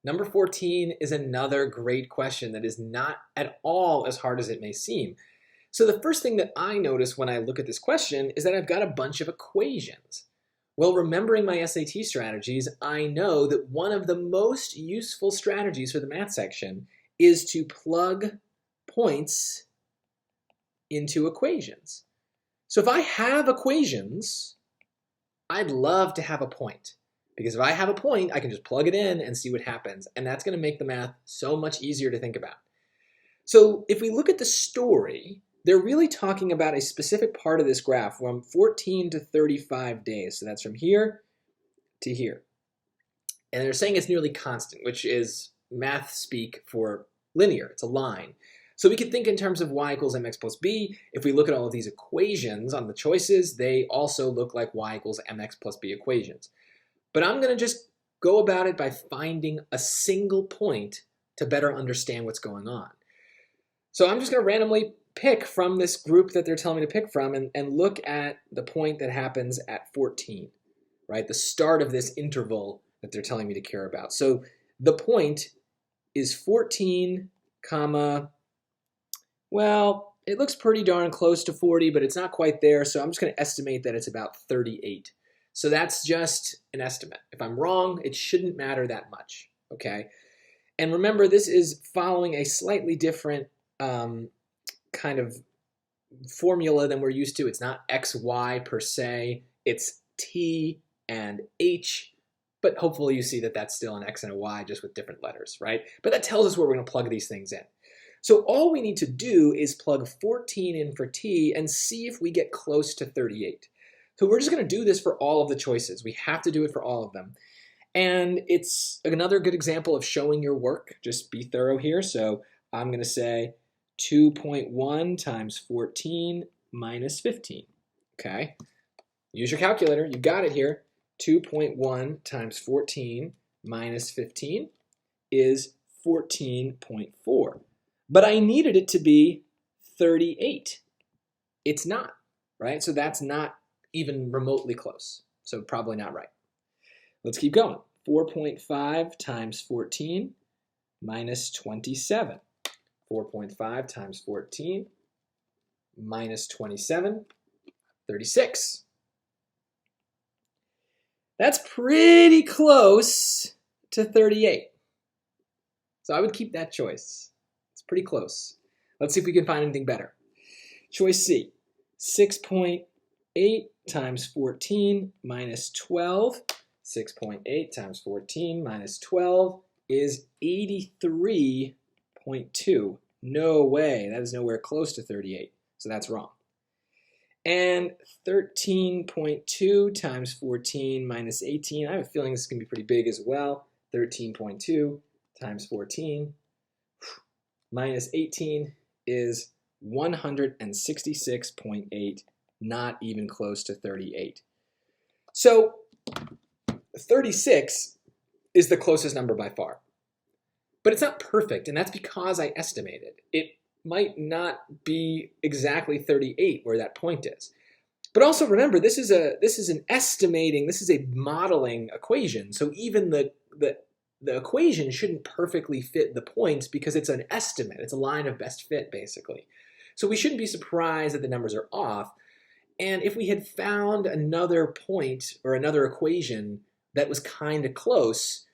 Number 14 is another great question that is not at all as hard as it may seem. So the first thing that I notice when I look at this question is that I've got a bunch of equations. Well, remembering my SAT strategies, I know that one of the most useful strategies for the math section is to plug points into equations. So if I have equations, I'd love to have a point. Because if I have a point, I can just plug it in and see what happens. And that's going to make the math so much easier to think about. So if we look at the story, they're really talking about a specific part of this graph from 14 to 35 days. So that's from here to here. And they're saying it's nearly constant, which is math speak for linear. It's a line. So we could think in terms of y equals mx plus b. If we look at all of these equations on the choices, they also look like y equals mx plus b equations. But I'm going to just go about it by finding a single point to better understand what's going on. So I'm just going to randomly pick from this group that they're telling me to pick from and look at the point that happens at 14, right? The start of this interval that they're telling me to care about. So the point is 14, comma, well, it looks pretty darn close to 40, but it's not quite there. So I'm just going to estimate that it's about 38. So that's just an estimate. If I'm wrong, it shouldn't matter that much, okay? And remember, this is following a slightly different kind of formula than we're used to. It's not x, y per se. It's t and h, but hopefully you see that that's still an x and a y, just with different letters, right? But that tells us where we're going to plug these things in. So all we need to do is plug 14 in for t and see if we get close to 38. So we're just going to do this for all of the choices. We have to do it for all of them. And it's another good example of showing your work. Just be thorough here. So I'm going to say 2.1 times 14 minus 15. Okay. Use your calculator. You got it here. 2.1 times 14 minus 15 is 14.4. But I needed it to be 38. It's not, right? So that's not even remotely close. So probably not right. Let's keep going. 4.5 times 14 minus 27. 4.5 times 14 minus 27, 36. That's pretty close to 38. So I would keep that choice. It's pretty close. Let's see if we can find anything better. Choice C, 6.8 times 14 minus 12. 6.8 times 14 minus 12 is 83.2. No way, that is nowhere close to 38, so that's wrong. And 13.2 times 14 minus 18, I have a feeling this is going to be pretty big as well. 13.2 times 14 minus 18 is 166.8, not even close to 38. So 36 is the closest number by far. But it's not perfect, and that's because I estimated. It might not be exactly 38 where that point is. But also remember, this is an estimating, this is a modeling equation. So even the equation shouldn't perfectly fit the points because it's an estimate. It's a line of best fit, basically. So we shouldn't be surprised that the numbers are off. And if we had found another point or another equation that was kind of close,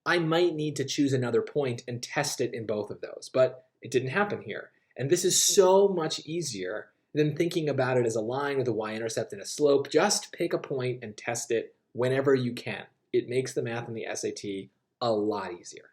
I might need to choose another point and test it in both of those. But it didn't happen here. And this is so much easier than thinking about it as a line with a y-intercept and a slope. Just pick a point and test it whenever you can. It makes the math and the SAT a lot easier.